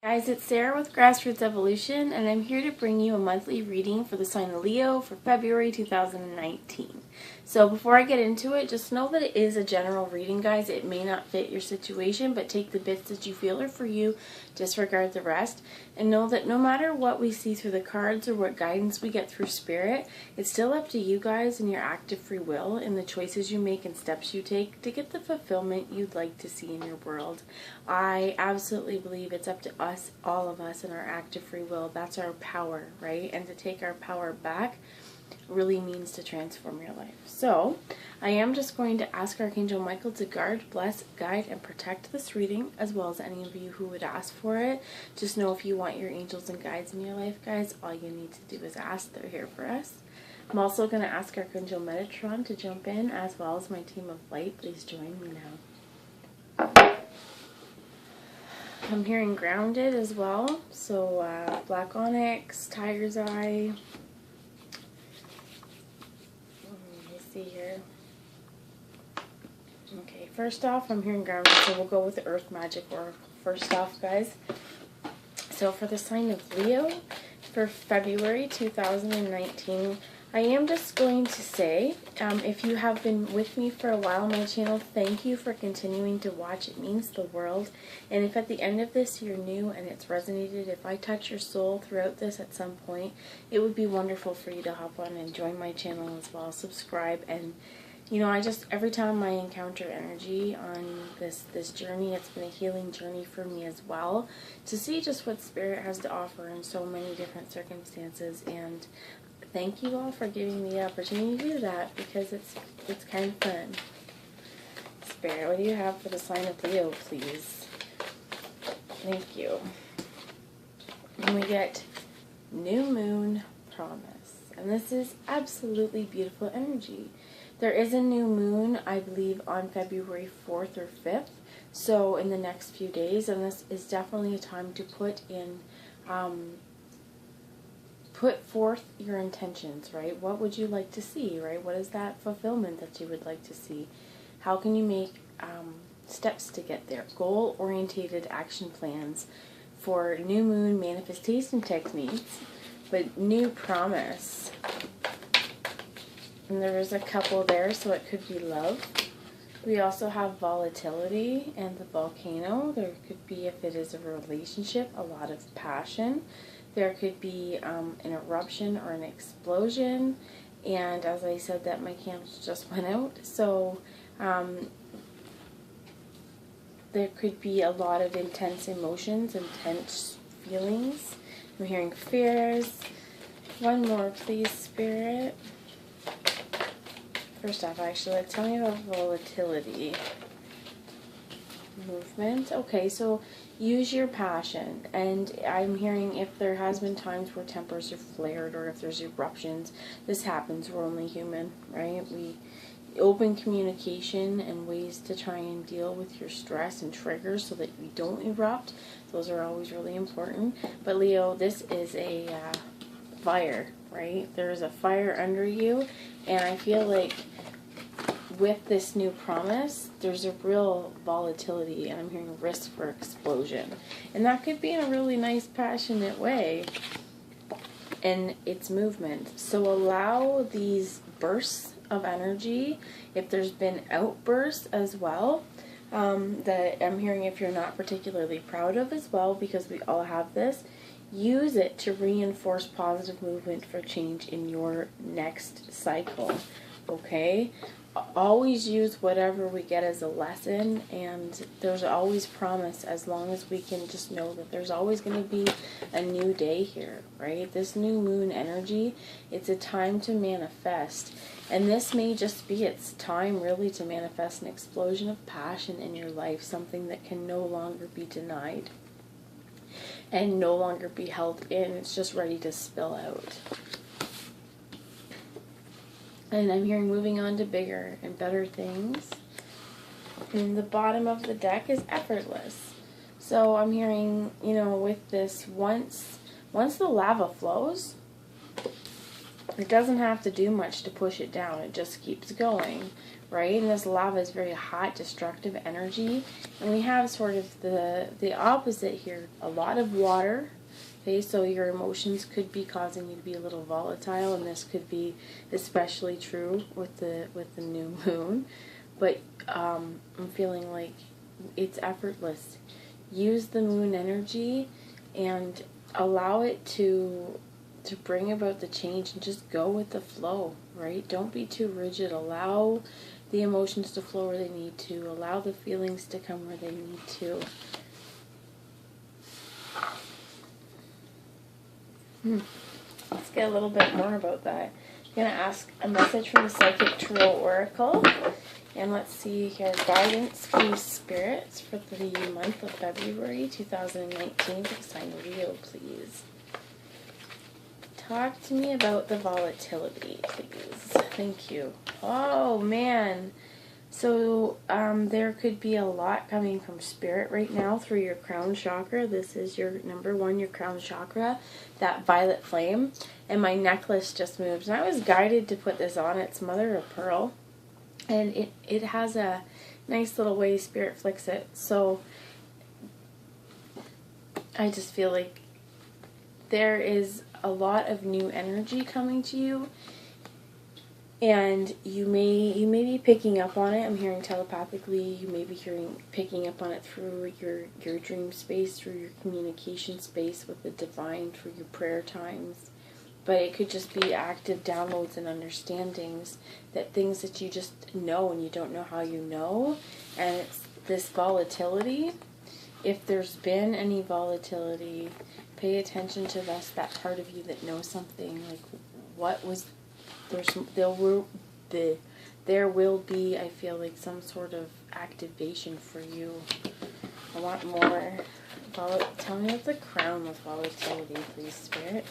Guys, it's Sarah with Grassroots Evolution, and I'm here to bring you a monthly reading for the sign of Leo for February 2019. So before I get into it, just know that it is a general reading, guys. It may not fit your situation, but take the bits that you feel are for you, disregard the rest, and know that no matter what we see through the cards or what guidance we get through spirit, it's still up to you guys and your active free will and the choices you make and steps you take to get the fulfillment you'd like to see in your world. I absolutely believe it's up to us, all of us, and our active free will. That's our power, right? And to take our power back really means to transform your life. So I am just going to ask Archangel Michael to guard, bless, guide, and protect this reading, as well as any of you who would ask for it. Just know if you want your angels and guides in your life, guys, all you need to do is ask. They're here for us. I'm also going to ask Archangel Metatron to jump in, as well as my team of light. Please join me now. I'm hearing grounded as well, so black onyx, tiger's eye. Let me see here. Okay, first off, I'm hearing grounded, so we'll go with the earth magic oracle first off, guys. So for the sign of Leo for February 2019, I am just going to say, if you have been with me for a while on my channel, thank you for continuing to watch. It means the world. And if at the end of this you're new and it's resonated, if I touch your soul throughout this at some point, it would be wonderful for you to hop on and join my channel as well. Subscribe. And you know, every time I encounter energy on this journey, it's been a healing journey for me as well, to see just what Spirit has to offer in so many different circumstances. And thank you all for giving me the opportunity to do that, because it's kind of fun. Spirit, what do you have for the sign of Leo, please? Thank you. And we get New Moon Promise. And this is absolutely beautiful energy. There is a new moon, I believe, on February 4th or 5th, so in the next few days, and this is definitely a time to put forth your intentions, right? What would you like to see, right? What is that fulfillment that you would like to see? How can you make steps to get there? Goal-orientated action plans for new moon manifestation techniques, but new promise. And there is a couple there, so it could be love. We also have volatility and the volcano. There could be, if it is a relationship, a lot of passion. There could be an eruption or an explosion. And as I said, that my candles just went out. So there could be a lot of intense emotions, intense feelings. I'm hearing fears. One more, please, Spirit. First off, actually, tell me about volatility. Movement. Okay, so use your passion. And I'm hearing if there has been times where tempers are flared or if there's eruptions, this happens. We're only human, right? We open communication and ways to try and deal with your stress and triggers so that you don't erupt. Those are always really important. But Leo, this is a fire, right? There's a fire under you, and I feel like with this new promise, there's a real volatility, and I'm hearing risk for explosion. And that could be in a really nice, passionate way. And it's movement. So allow these bursts of energy, if there's been outbursts as well, that I'm hearing if you're not particularly proud of as well, because we all have this, use it to reinforce positive movement for change in your next cycle. Okay? Always use whatever we get as a lesson, and there's always promise, as long as we can just know that there's always going to be a new day here, right? This new moon energy, it's a time to manifest, and this may just be its time really to manifest an explosion of passion in your life, something that can no longer be denied and no longer be held in. It's just ready to spill out. And I'm hearing moving on to bigger and better things. And the bottom of the deck is effortless. So I'm hearing, you know, with this, once the lava flows, It doesn't have to do much to push it down. It just keeps going, right? And this lava is very hot, destructive energy. And we have sort of the opposite here. A lot of water. Okay, so your emotions could be causing you to be a little volatile, and this could be especially true with the new moon. But I'm feeling like it's effortless. Use the moon energy and allow it to bring about the change, and just go with the flow, right? Don't be too rigid. Allow the emotions to flow where they need to. Allow the feelings to come where they need to. Let's get a little bit more about that. I'm going to ask a message from the Psychic Tarot Oracle. And let's see here. Guidance, please, spirits, for the month of February 2019 for the sign of Leo, please. Talk to me about the volatility, please. Thank you. Oh, man. So, there could be a lot coming from spirit right now through your crown chakra. This is your number one, your crown chakra, that violet flame. And my necklace just moved. And I was guided to put this on. It's mother of pearl. And it has a nice little way spirit flicks it. So, I just feel like there is a lot of new energy coming to you. And you may be picking up on it. I'm hearing telepathically. You may be picking up on it through your dream space, through your communication space with the divine, through your prayer times. But it could just be active downloads and understandings, that things that you just know and you don't know how you know. And it's this volatility. If there's been any volatility, pay attention to that part of you that knows something. Like, what was... There will be, I feel like, some sort of activation for you. I want more. Tell me about the crown with volatility, please, Spirit.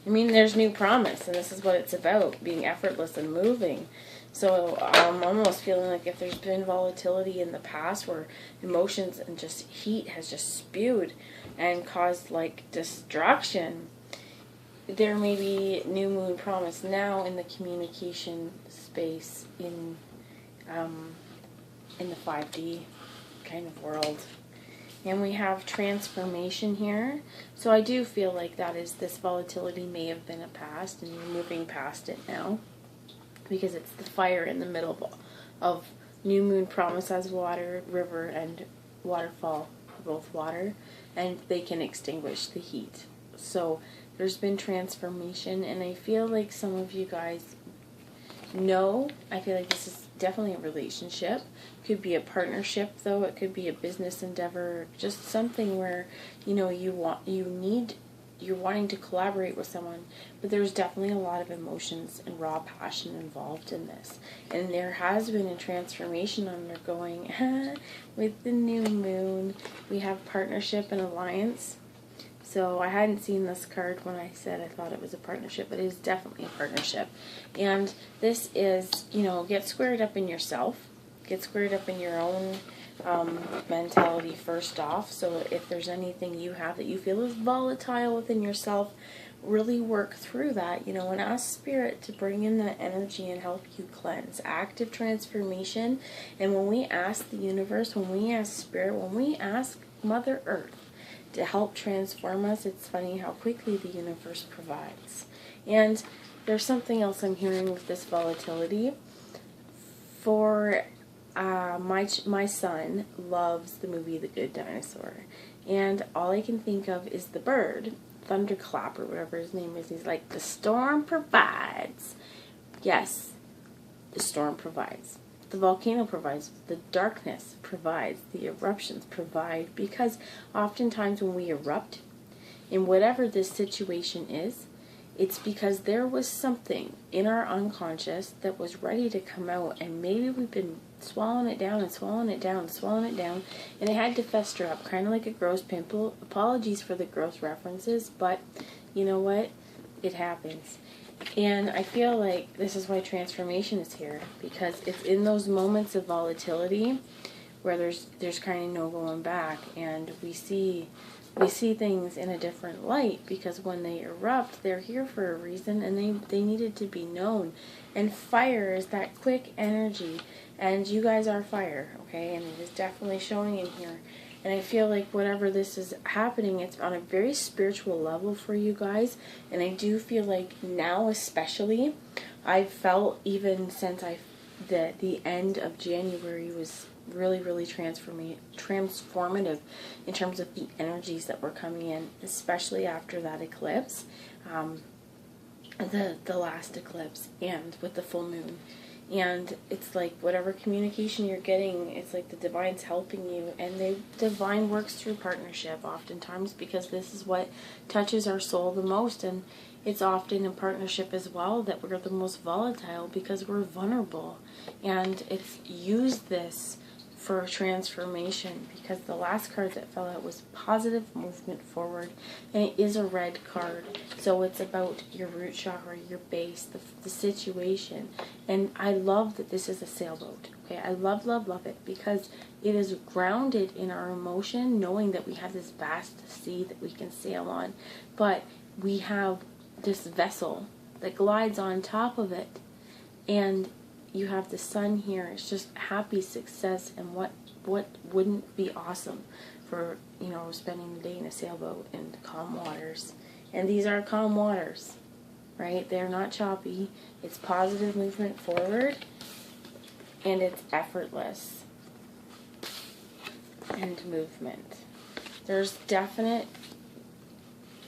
I mean, there's new promise, and this is what it's about, being effortless and moving. So I'm almost feeling like if there's been volatility in the past where emotions and just heat has just spewed and caused, like, destruction, there may be new moon promise now in the communication space in the 5D kind of world. And we have transformation here. So I do feel like this volatility may have been a past, and you're moving past it now. Because it's the fire in the middle of new moon promise as water, river, and waterfall, both water, and they can extinguish the heat. So there's been transformation, and I feel like some of you guys know, I feel like this is definitely a relationship. Could be a partnership, though. It could be a business endeavor, just something where, you're wanting to collaborate with someone, but there's definitely a lot of emotions and raw passion involved in this. And there has been a transformation undergoing with the new moon. We have partnership and alliance. So I hadn't seen this card when I said I thought it was a partnership, but it is definitely a partnership. And this is, get squared up in yourself. Get squared up in your own mentality first off. So if there's anything you have that you feel is volatile within yourself, really work through that, and ask Spirit to bring in that energy and help you cleanse. Active transformation. And when we ask the universe, when we ask Spirit, when we ask Mother Earth to help transform us, it's funny how quickly the universe provides. And there's something else I'm hearing with this volatility. For my son loves the movie The Good Dinosaur, and all I can think of is the bird, Thunderclap or whatever his name is. He's like, the storm provides. Yes, the storm provides. The volcano provides, the darkness provides, the eruptions provide, because oftentimes when we erupt, in whatever this situation is, it's because there was something in our unconscious that was ready to come out, and maybe we've been swallowing it down and swallowing it down and swallowing it down, and it had to fester up, kind of like a gross pimple. Apologies for the gross references, but you know what? It happens. And I feel like this is why transformation is here, because it's in those moments of volatility where there's kind of no going back, and we see we see things in a different light, because when they erupt, they're here for a reason, and they needed to be known. And fire is that quick energy, and you guys are fire, okay? And it is definitely showing in here. And I feel like whatever this is happening, it's on a very spiritual level for you guys. And I do feel like now especially, I've felt even since the end of January was really, really transformative in terms of the energies that were coming in, especially after that eclipse, the last eclipse, and with the full moon. And it's like whatever communication you're getting, it's like the divine's helping you, and the divine works through partnership oftentimes, because this is what touches our soul the most. And it's often in partnership as well that we're the most volatile, because we're vulnerable. And it's used this for transformation, because the last card that fell out was positive movement forward, and it is a red card. So it's about your root chakra, your base, the situation. And I love that this is a sailboat. Okay, I love, love, love it, because it is grounded in our emotion, knowing that we have this vast sea that we can sail on, but we have this vessel that glides on top of it, and you have the sun here. It's just happy success, and what wouldn't be awesome for, spending the day in a sailboat in calm waters. And these are calm waters, right? They're not choppy. It's positive movement forward, and it's effortless and movement. There's definite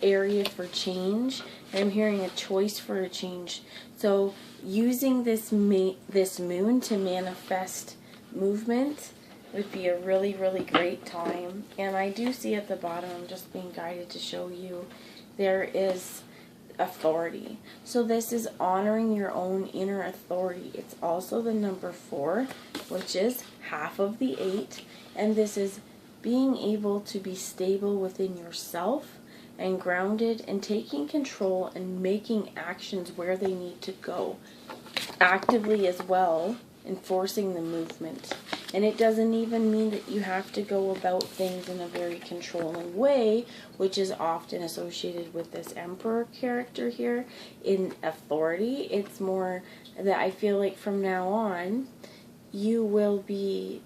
area for change, and I'm hearing a choice for a change. So using this moon to manifest movement would be a really, really great time. And I do see at the bottom, I'm just being guided to show you, there is authority. So this is honoring your own inner authority. It's also the number 4, which is half of the 8, and this is being able to be stable within yourself and grounded, and taking control and making actions where they need to go actively as well, enforcing the movement. And it doesn't even mean that you have to go about things in a very controlling way, which is often associated with this Emperor character here in authority. It's more that I feel like from now on you will be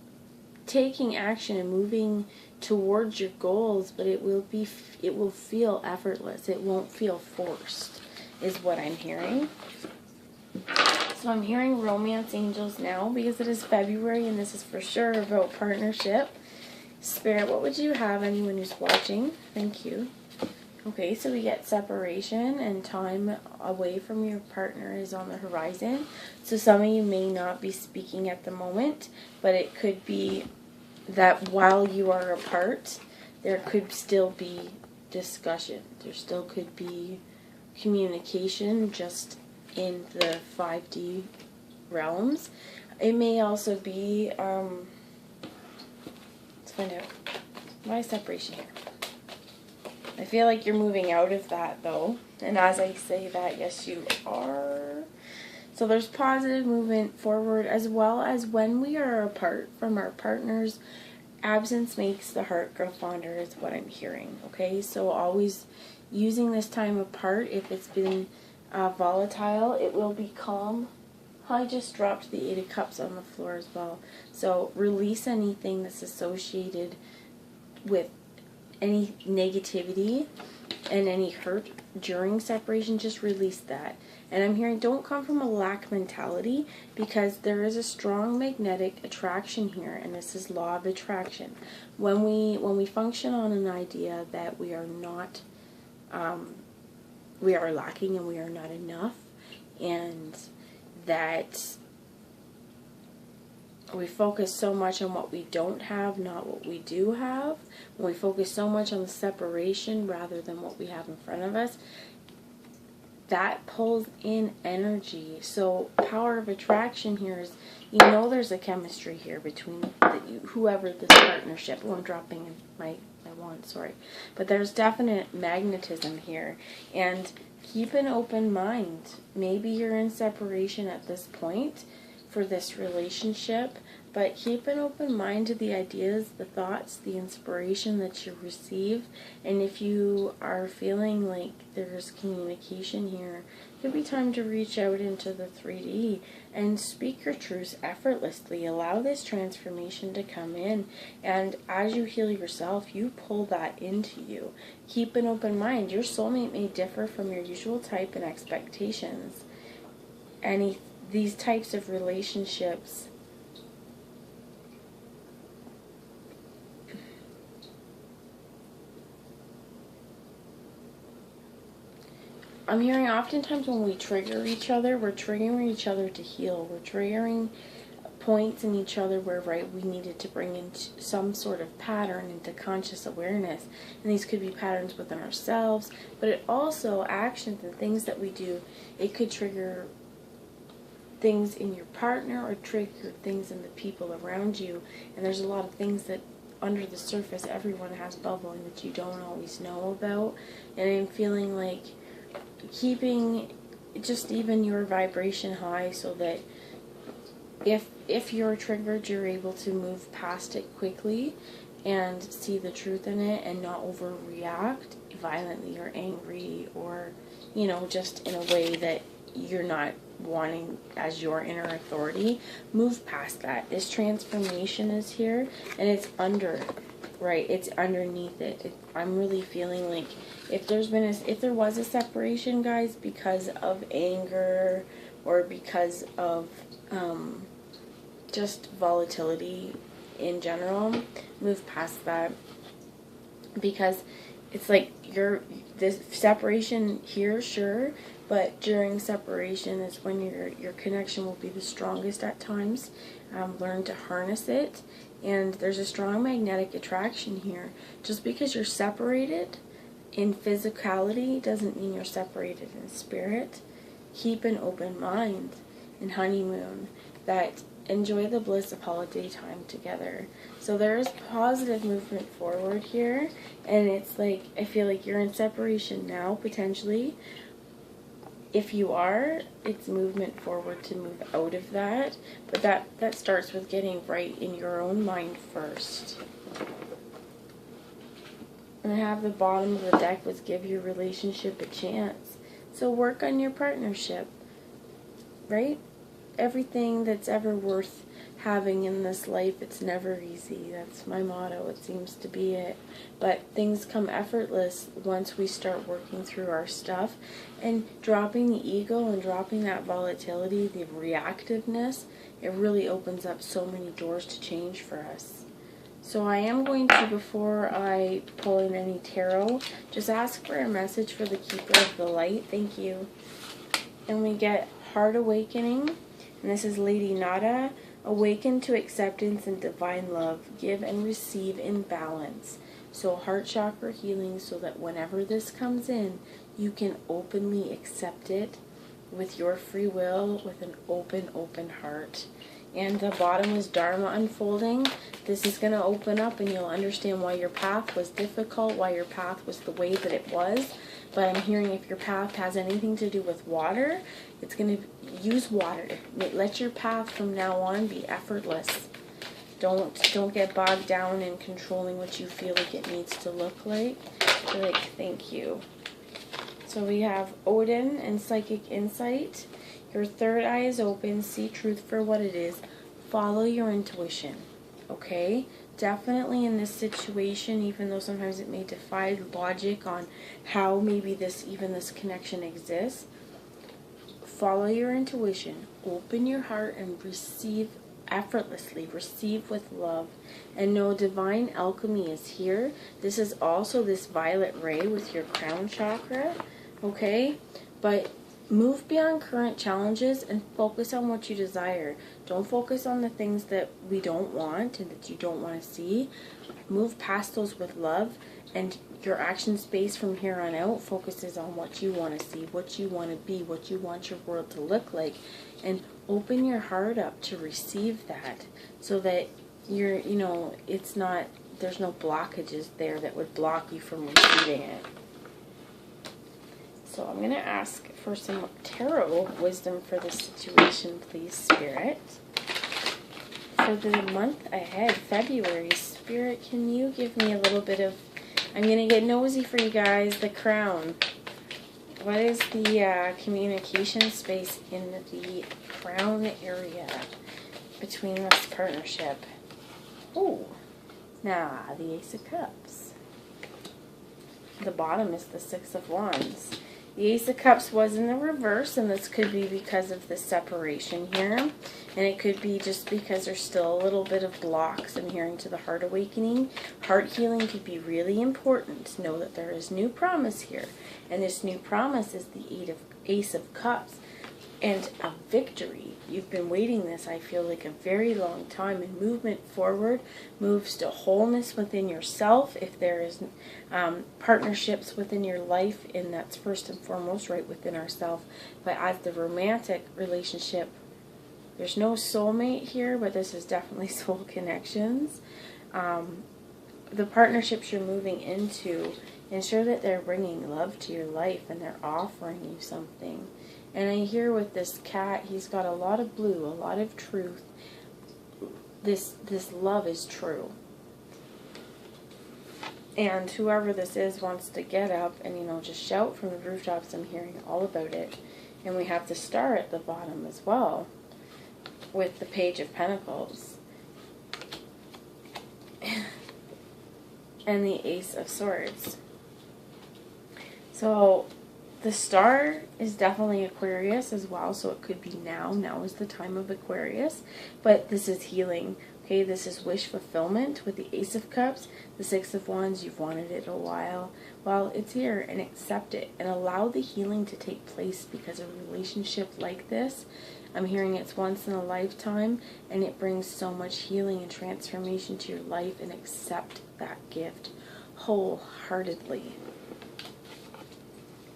taking action and moving towards your goals, but it will feel effortless. It won't feel forced, is what I'm hearing. So I'm hearing romance angels now, because it is February, and this is for sure about partnership. Spirit, what would you have, anyone who's watching? Thank you. Okay, so we get separation, and time away from your partner is on the horizon. So some of you may not be speaking at the moment, but it could be that while you are apart, there could still be discussion. There still could be communication, just in the 5D realms. It may also be, let's find out. Why separation here? I feel like you're moving out of that, though. And as I say that, yes, you are. So there's positive movement forward, as well as when we are apart from our partners, absence makes the heart grow fonder, is what I'm hearing. Okay, so always using this time apart. If it's been volatile, it will be calm. I just dropped the 8 of Cups on the floor as well. So release anything that's associated with any negativity and any hurt during separation. Just release that. And I'm hearing, don't come from a lack mentality, because there is a strong magnetic attraction here, and this is law of attraction. When we function on an idea that we are not, we are lacking and we are not enough, and that we focus so much on what we don't have, not what we do have, when we focus so much on the separation rather than what we have in front of us, that pulls in energy. So power of attraction here is, there's a chemistry here between whoever this partnership. Oh, I'm dropping my wand, sorry. But there's definite magnetism here. And keep an open mind. Maybe you're in separation at this point for this relationship, But keep an open mind to the ideas, the thoughts, the inspiration that you receive. And if you are feeling like there's communication here, it could be time to reach out into the 3D and speak your truths effortlessly. Allow this transformation to come in. And as you heal yourself, you pull that into you. Keep an open mind. Your soulmate may differ from your usual type and expectations. These types of relationships I'm hearing oftentimes when we trigger each other, we're triggering each other to heal. We're triggering points in each other where, we needed to bring in some sort of pattern into conscious awareness. And these could be patterns within ourselves, but it also, actions and things that we do, it could trigger things in your partner or trigger things in the people around you. And there's a lot of things that under the surface everyone has bubbling that you don't always know about. And I'm feeling like keeping just even your vibration high so that if you're triggered, you're able to move past it quickly and see the truth in it and not overreact violently or angry or, just in a way that you're not wanting as your inner authority. Move past that. This transformation is here and it's it's underneath it. I'm really feeling like if there was a separation, guys, because of anger or because of just volatility in general, move past that, because it's like this separation here, sure, but during separation is when your connection will be the strongest at times. Learn to harness it. And there's a strong magnetic attraction here. Just because you're separated in physicality doesn't mean you're separated in spirit. Keep an open mind and honeymoon. That enjoy the bliss of holiday time together. So there's positive movement forward here. And it's like, I feel like you're in separation now, potentially. If you are, it's movement forward to move out of that. But that starts with getting right in your own mind first. And I have the bottom of the deck was give your relationship a chance. So work on your partnership, right? Everything that's ever worth having in this life, it's never easy. That's my motto. It seems to be it. But things come effortless once we start working through our stuff and dropping the ego and dropping that volatility, the reactiveness. It really opens up so many doors to change for us. So I am going to, before I pull in any tarot, just ask for a message for the Keeper of the Light. Thank you. And we get Heart Awakening. And this is Lady Nada. Awaken to acceptance and divine love. Give and receive in balance. So heart chakra healing so that whenever this comes in, you can openly accept it with your free will, with an open heart. And the bottom is Dharma unfolding. This is going to open up and you'll understand why your path was difficult, why your path was the way that it was. But I'm hearing if your path has anything to do with water, it's going to use water. Let your path from now on be effortless. Don't get bogged down in controlling what you feel like it needs to look like. Thank you. So we have Odin and Psychic Insight. Your third eye is open. See truth for what it is. Follow your intuition. Okay? Definitely in this situation, even though sometimes it may defy logic on how maybe this connection exists, follow your intuition. Open your heart and receive effortlessly. Receive with love. And know divine alchemy is here. This is also this violet ray with your crown chakra. Okay? But move beyond current challenges and focus on what you desire. Don't focus on the things that we don't want and that you don't want to see. Move past those with love, and your action space from here on out focuses on what you want to see, what you want to be, what you want your world to look like, and open your heart up to receive that so that there's no blockages there that would block you from receiving it. So I'm going to ask for some tarot wisdom for this situation, please, Spirit. for the month ahead, February. Spirit, can you give me a little bit of, I'm going to get nosy for you guys, the crown. What is the communication space in the crown area between this partnership? Oh, nah, the Ace of Cups. The bottom is the Six of Wands. The Ace of Cups was in the reverse, and this could be because of the separation here. And it could be just because there's still a little bit of blocks. I'm hearing to the heart awakening. Heart healing could be really important. Know that there is new promise here. And this new promise is the Ace of Cups. And a victory. You've been waiting this, I feel like, a very long time. And movement forward moves to wholeness within yourself. If there is partnerships within your life, and that's first and foremost right within ourselves. But as the romantic relationship, there's no soulmate here, but this is definitely soul connections. The partnerships you're moving into, ensure that they're bringing love to your life and they're offering you something. And I hear with this cat, he's got a lot of blue, a lot of truth. This love is true. And whoever this is wants to get up and, just shout from the rooftops. I'm hearing all about it. And we have the Star at the bottom as well, with the Page of Pentacles. And the Ace of Swords. So the Star is definitely Aquarius as well, so it could be now. Now is the time of Aquarius. But this is healing. Okay, this is wish fulfillment with the Ace of Cups. The Six of Wands, you've wanted it a while. Well, it's here, and accept it. And allow the healing to take place, because a relationship like this, I'm hearing it's once in a lifetime, and it brings so much healing and transformation to your life, and accept that gift wholeheartedly.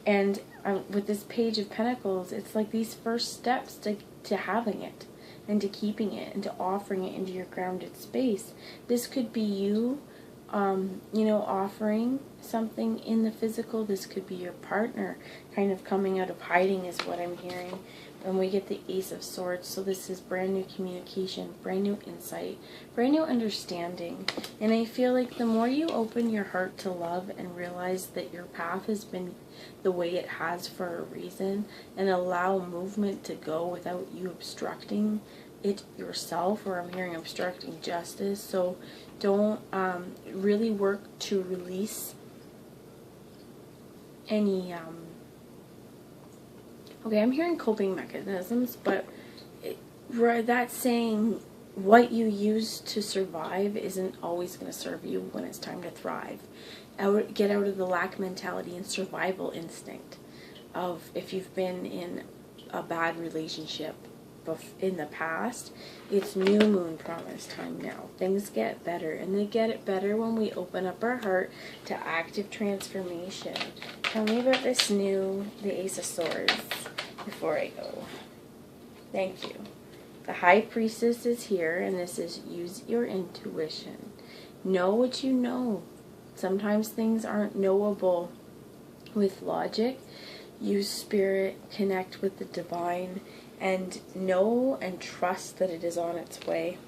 And with this Page of Pentacles, it's like these first steps to having it, and to keeping it, and to offering it into your grounded space. This could be you, offering something in the physical. This could be your partner kind of coming out of hiding, is what I'm hearing. And we get the Ace of Swords, so this is brand new communication, brand new insight, brand new understanding. And I feel like the more you open your heart to love and realize that your path has been the way it has for a reason, and allow movement to go without you obstructing it yourself, or I'm hearing obstructing justice. So don't really work to release any okay, I'm hearing coping mechanisms, but that's saying what you use to survive isn't always going to serve you when it's time to thrive. Get out of the lack mentality and survival instinct of, if you've been in a bad relationship in the past, it's new moon promise time now. Things get better, and they get better when we open up our heart to active transformation. Tell me about this the Ace of Swords before I go. Thank you. The High Priestess is here, and this is use your intuition. Know what you know. Sometimes things aren't knowable with logic. Use spirit, connect with the divine, and know and trust that it is on its way.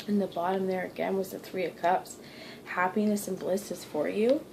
And the bottom there again was the Three of Cups. Happiness and bliss is for you.